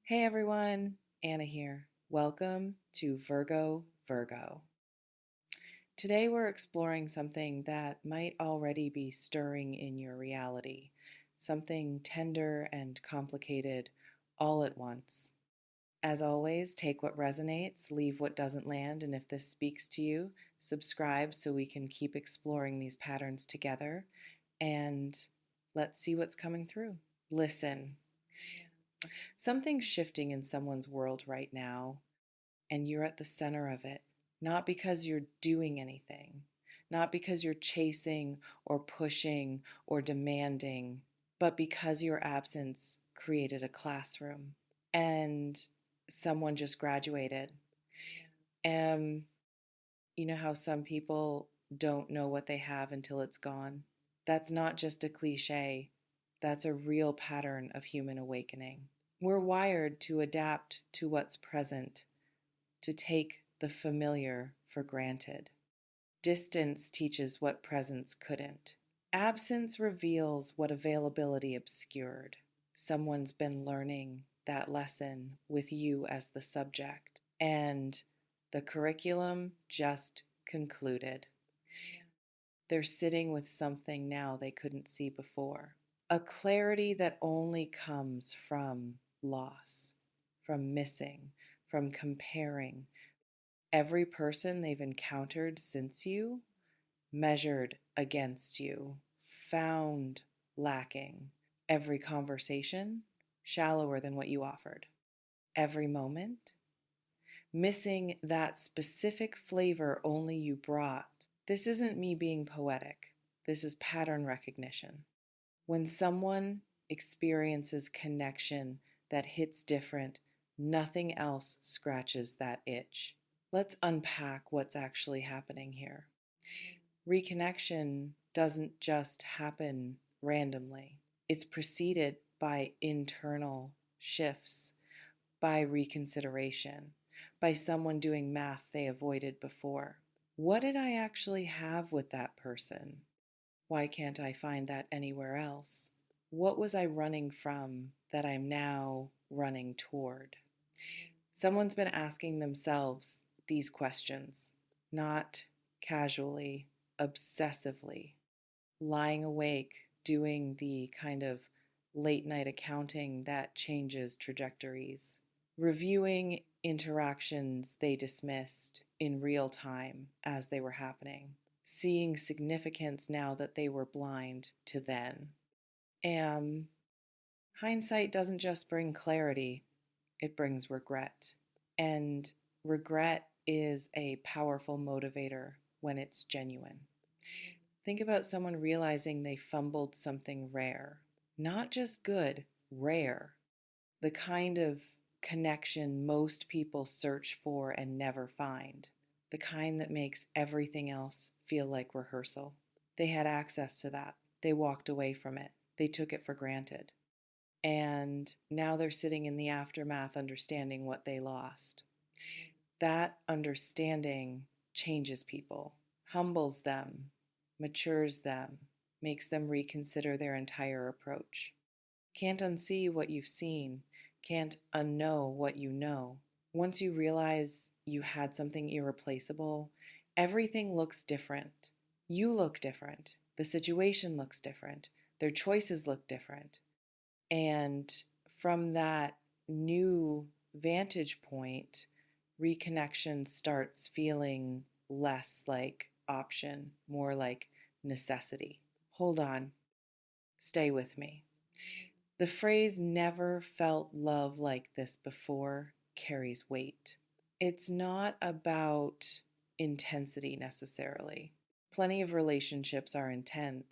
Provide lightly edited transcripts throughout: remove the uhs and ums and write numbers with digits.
Hey everyone, Anna here. Welcome to Virgo. Today we're exploring something that might already be stirring in your reality, something tender and complicated all at once. As always, take what resonates, leave what doesn't land, and if this speaks to you, subscribe so we can keep exploring these patterns together and let's see what's coming through. Listen. Something's shifting in someone's world right now, and you're at the center of it. Not because you're doing anything, not because you're chasing or pushing or demanding, but because your absence created a classroom and someone just graduated. And you know how some people don't know what they have until it's gone? That's not just a cliche, that's a real pattern of human awakening. We're wired to adapt to what's present, to take the familiar for granted. Distance teaches what presence couldn't. Absence reveals what availability obscured. Someone's been learning that lesson with you as the subject, and the curriculum just concluded. They're sitting with something now they couldn't see before. A clarity that only comes from loss, from missing, from comparing. Every person they've encountered since you, measured against you, found lacking. Every conversation, shallower than what you offered. Every moment, missing that specific flavor only you brought. This isn't me being poetic. This is pattern recognition. When someone experiences connection that hits different, nothing else scratches that itch. Let's unpack what's actually happening here. Reconnection doesn't just happen randomly, it's preceded by internal shifts, by reconsideration, by someone doing math they avoided before. What did I actually have with that person? Why can't I find that anywhere else? What was I running from that I'm now running toward? Someone's been asking themselves these questions, not casually, obsessively, lying awake, doing the kind of late night accounting that changes trajectories, reviewing interactions they dismissed in real time as they were happening, seeing significance now that they were blind to then. And hindsight doesn't just bring clarity, it brings regret. And regret is a powerful motivator when it's genuine. Think about someone realizing they fumbled something rare, not just good, rare, the kind of connection most people search for and never find, the kind that makes everything else feel like rehearsal. They had access to that. They walked away from it. They took it for granted. And now they're sitting in the aftermath understanding what they lost. That understanding changes people, humbles them, matures them, makes them reconsider their entire approach. Can't unsee what you've seen, can't unknow what you know. Once you realize you had something irreplaceable, everything looks different. You look different. The situation looks different. Their choices look different. And from that new vantage point, reconnection starts feeling less like option, more like necessity. Hold on, stay with me. The phrase never felt love like this before carries weight. It's not about intensity necessarily. Plenty of relationships are intense.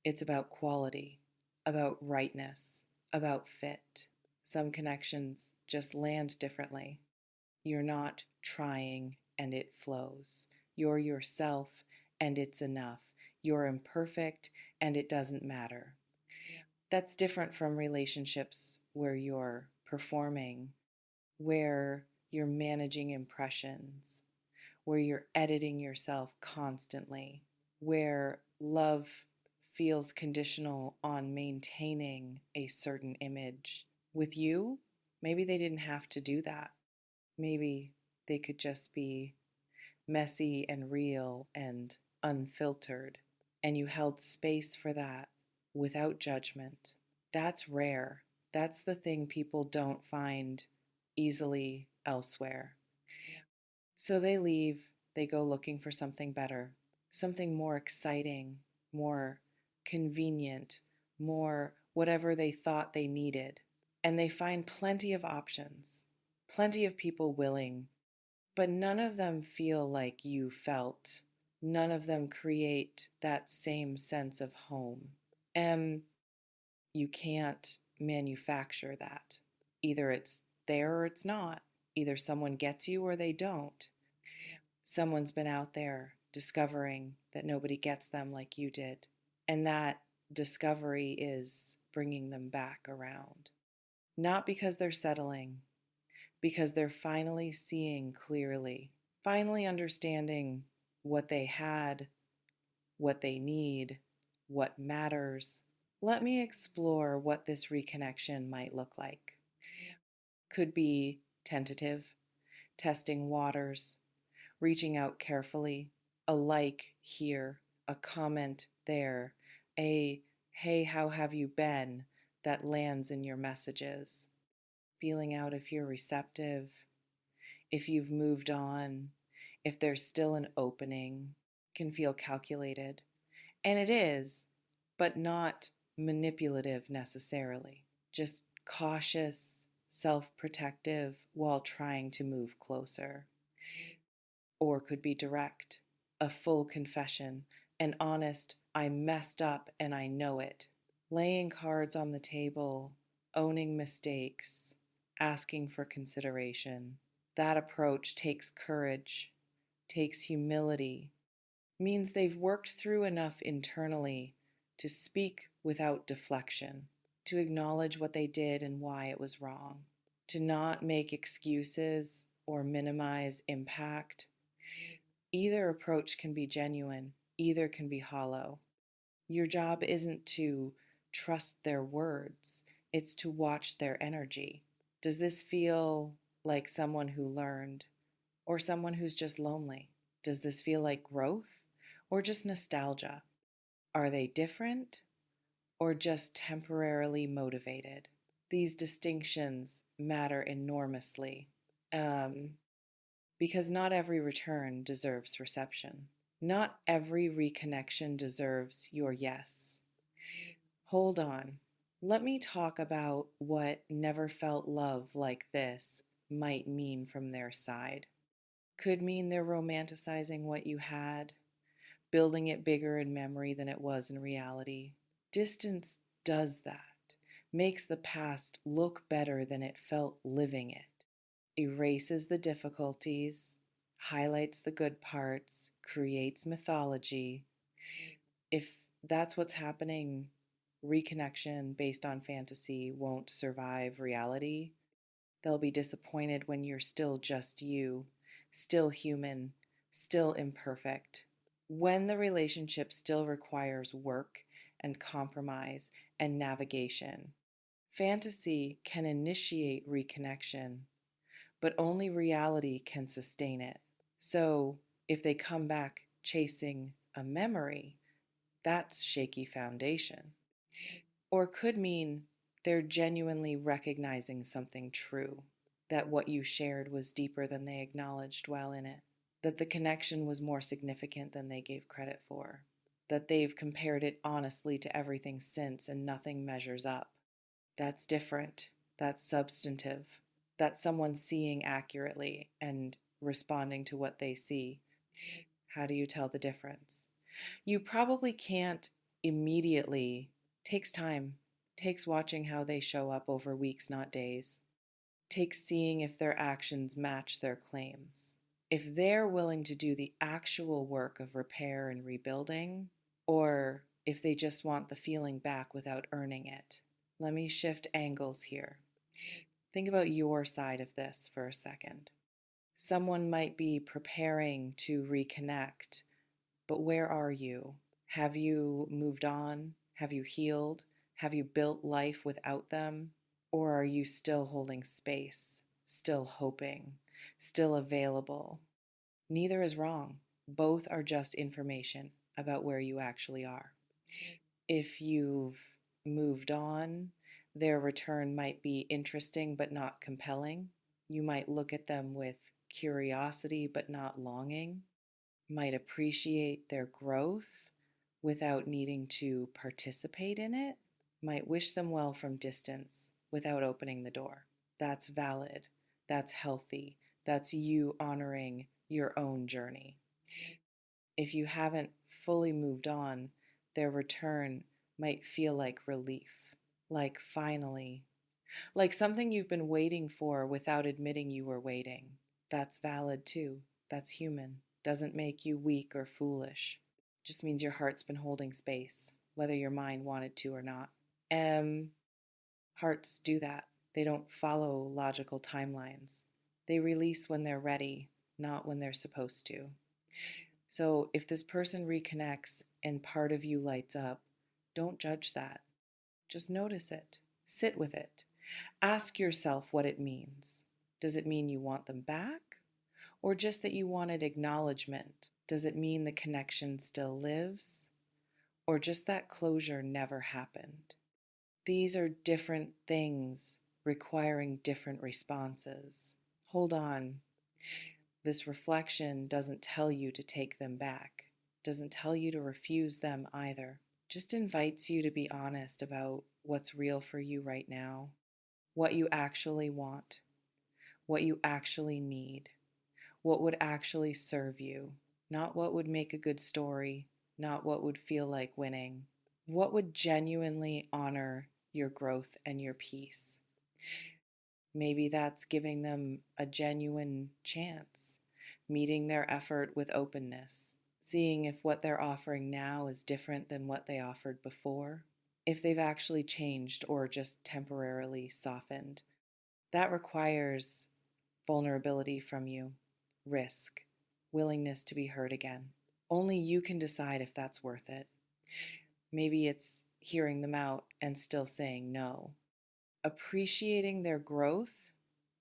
It's about quality, about rightness, about fit. Some connections just land differently. You're not trying and it flows. You're yourself and it's enough. You're imperfect and it doesn't matter. That's different from relationships where you're performing, where you're managing impressions, where you're editing yourself constantly, where love feels conditional on maintaining a certain image. With you, Maybe they didn't have to do that. Maybe they could just be messy and real and unfiltered. And you held space for that without judgment. That's rare. That's the thing people don't find easily elsewhere. So they leave, they go looking for something better, something more exciting, more convenient, more whatever they thought they needed. And they find plenty of options, plenty of people willing, but none of them feel like you felt. None of them create that same sense of home. And you can't manufacture that. Either it's there or it's not. Either someone gets you or they don't. Someone's been out there discovering that nobody gets them like you did. And that discovery is bringing them back around. Not because they're settling, because they're finally seeing clearly, finally understanding what they had, what they need, what matters. Let me explore what this reconnection might look like. Could be tentative, testing waters, reaching out carefully, a like here, a comment there, a hey, how have you been that lands in your messages. Feeling out if you're receptive, if you've moved on, if there's still an opening, can feel calculated. And it is, but not manipulative necessarily. Just cautious, self protective while trying to move closer. Or could be direct, a full confession, an honest, I messed up and I know it. Laying cards on the table, owning mistakes, asking for consideration. That approach takes courage, takes humility, means they've worked through enough internally to speak without deflection, to acknowledge what they did and why it was wrong, to not make excuses or minimize impact. Either approach can be genuine, either can be hollow. Your job isn't to trust their words, it's to watch their energy. Does this feel like someone who learned or someone who's just lonely? Does this feel like growth or just nostalgia? Are they different or just temporarily motivated? These distinctions matter enormously because not every return deserves reception. Not every reconnection deserves your yes. Hold on. Let me talk about what never felt love like this might mean from their side. Could mean they're romanticizing what you had, building it bigger in memory than it was in reality. Distance does that, makes the past look better than it felt living it, erases the difficulties, highlights the good parts, creates mythology. If that's what's happening, reconnection based on fantasy won't survive reality. They'll be disappointed when you're still just you, still human, still imperfect. When the relationship still requires work and compromise and navigation. Fantasy can initiate reconnection, but only reality can sustain it. So if they come back chasing a memory, that's shaky foundation. Or could mean they're genuinely recognizing something true, that what you shared was deeper than they acknowledged while in it, that the connection was more significant than they gave credit for, that they've compared it honestly to everything since and nothing measures up. That's different. That's substantive. That's someone seeing accurately and responding to what they see. How do you tell the difference? You probably can't immediately. Takes time. Takes watching how they show up over weeks, not days. Takes seeing if their actions match their claims. If they're willing to do the actual work of repair and rebuilding, or if they just want the feeling back without earning it. Let me shift angles here. Think about your side of this for a second. Someone might be preparing to reconnect, but where are you? Have you moved on? Have you healed? Have you built life without them? Or are you still holding space, still hoping, still available? Neither is wrong. Both are just information about where you actually are. If you've moved on, their return might be interesting but not compelling. You might look at them with curiosity but not longing, might appreciate their growth without needing to participate in it, might wish them well from distance without opening the door. That's valid. That's healthy. That's you honoring your own journey. If you haven't fully moved on, their return might feel like relief, like finally, like something you've been waiting for without admitting you were waiting. That's valid too. That's human. Doesn't make you weak or foolish. Just means your heart's been holding space, whether your mind wanted to or not. Hearts do that. They don't follow logical timelines. They release when they're ready, not when they're supposed to. So if this person reconnects and part of you lights up, don't judge that. Just notice it. Sit with it. Ask yourself what it means. Does it mean you want them back? Or just that you wanted acknowledgement? Does it mean the connection still lives? Or just that closure never happened? These are different things requiring different responses. Hold on. This reflection doesn't tell you to take them back, doesn't tell you to refuse them either. Just invites you to be honest about what's real for you right now, what you actually want, what you actually need, what would actually serve you, not what would make a good story, not what would feel like winning, what would genuinely honor your growth and your peace. Maybe that's giving them a genuine chance, meeting their effort with openness, seeing if what they're offering now is different than what they offered before, if they've actually changed or just temporarily softened. That requires vulnerability from you, risk, willingness to be heard again. Only you can decide if that's worth it. Maybe it's hearing them out and still saying no, appreciating their growth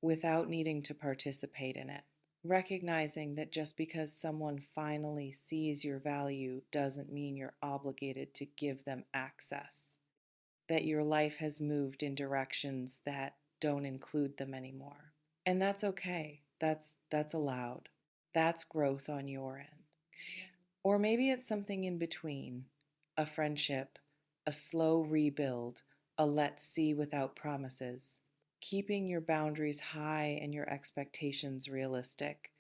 without needing to participate in it, recognizing that just because someone finally sees your value doesn't mean you're obligated to give them access, that your life has moved in directions that don't include them anymore. And that's okay. That's allowed. That's growth on your end. Or maybe it's something in between, a friendship, a slow rebuild, a let's see without promises, keeping your boundaries high and your expectations realistic,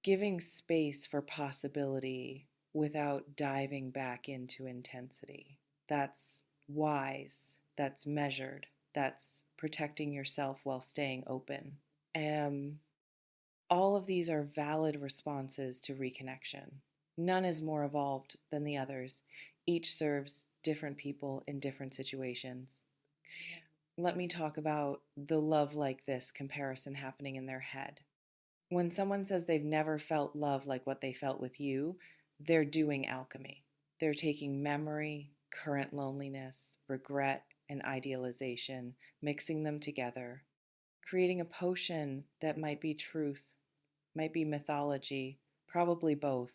giving space for possibility without diving back into intensity. That's wise, that's measured, that's protecting yourself while staying open. All of these are valid responses to reconnection. None is more evolved than the others. Each serves different people in different situations. Let me talk about the love like this comparison happening in their head. When someone says they've never felt love like what they felt with you, they're doing alchemy. They're taking memory, current loneliness, regret, and idealization, mixing them together, creating a potion that might be truth, might be mythology, probably both.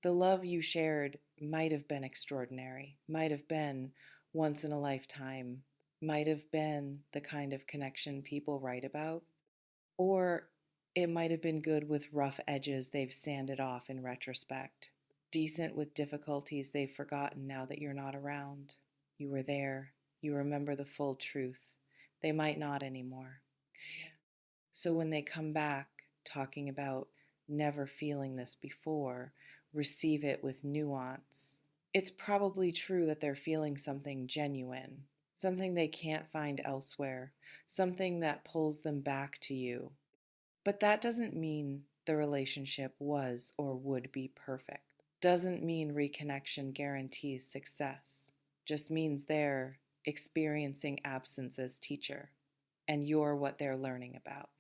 The love you shared might have been extraordinary, might have been once in a lifetime, might have been the kind of connection people write about, or it might have been good with rough edges they've sanded off in retrospect, decent with difficulties they've forgotten now that you're not around. You were there, you remember the full truth. They might not anymore. So when they come back talking about never feeling this before, receive it with nuance. It's probably true that they're feeling something genuine, something they can't find elsewhere, something that pulls them back to you. But that doesn't mean the relationship was or would be perfect. Doesn't mean reconnection guarantees success. Just means they're experiencing absence as teacher, and you're what they're learning about.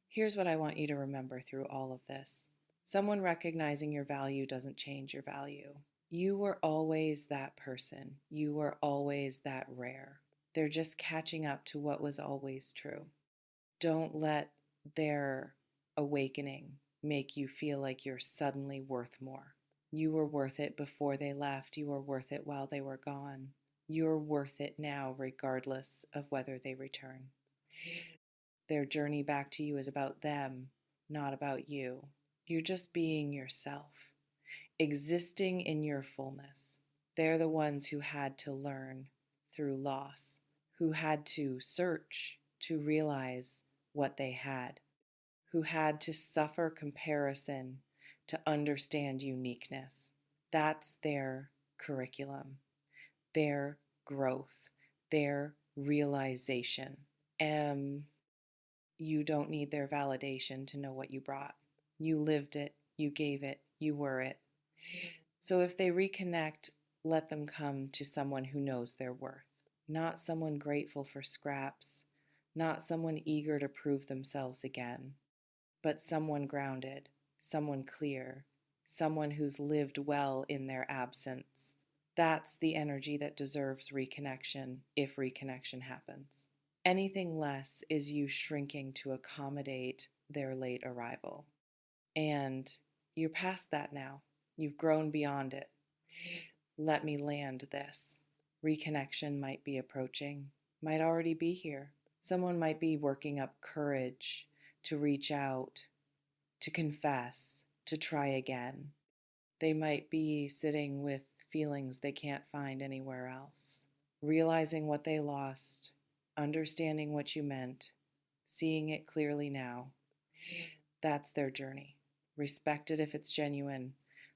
Here's what I want you to remember through all of this. Someone recognizing your value doesn't change your value. You were always that person. You were always that rare. They're just catching up to what was always true. Don't let their awakening make you feel like you're suddenly worth more. You were worth it before they left. You were worth it while they were gone. You're worth it now, regardless of whether they return. Their journey back to you is about them, not about you. You're just being yourself, existing in your fullness. They're the ones who had to learn through loss, who had to search to realize what they had, who had to suffer comparison to understand uniqueness. That's their curriculum, their growth, their realization. You don't need their validation to know what you brought. You lived it, you gave it, you were it. So if they reconnect, let them come to someone who knows their worth, not someone grateful for scraps, not someone eager to prove themselves again, but someone grounded, someone clear, someone who's lived well in their absence. That's the energy that deserves reconnection if reconnection happens. Anything less is you shrinking to accommodate their late arrival. And you're past that now. You've grown beyond it. Let me land this. Reconnection might be approaching, might already be here. Someone might be working up courage to reach out, to confess, to try again. They might be sitting with feelings they can't find anywhere else, realizing what they lost, understanding what you meant, seeing it clearly now. That's their journey. Respect it if it's genuine,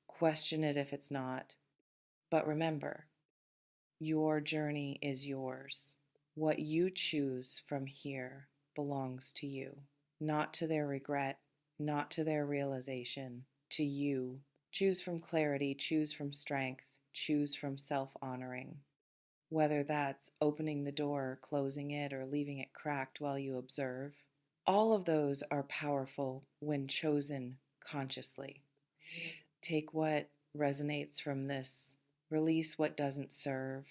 question it if it's not. But remember, your journey is yours. What you choose from here belongs to you, not to their regret, not to their realization, to you. Choose from clarity, choose from strength, choose from self-honoring. Whether that's opening the door, closing it, or leaving it cracked while you observe, all of those are powerful when chosen consciously. Take what resonates from this, release what doesn't serve,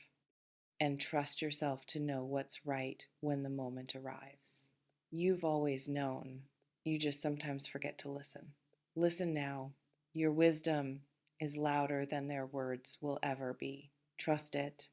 and trust yourself to know what's right when the moment arrives. You've always known, you just sometimes forget to listen. Listen now. Your wisdom is louder than their words will ever be. Trust it.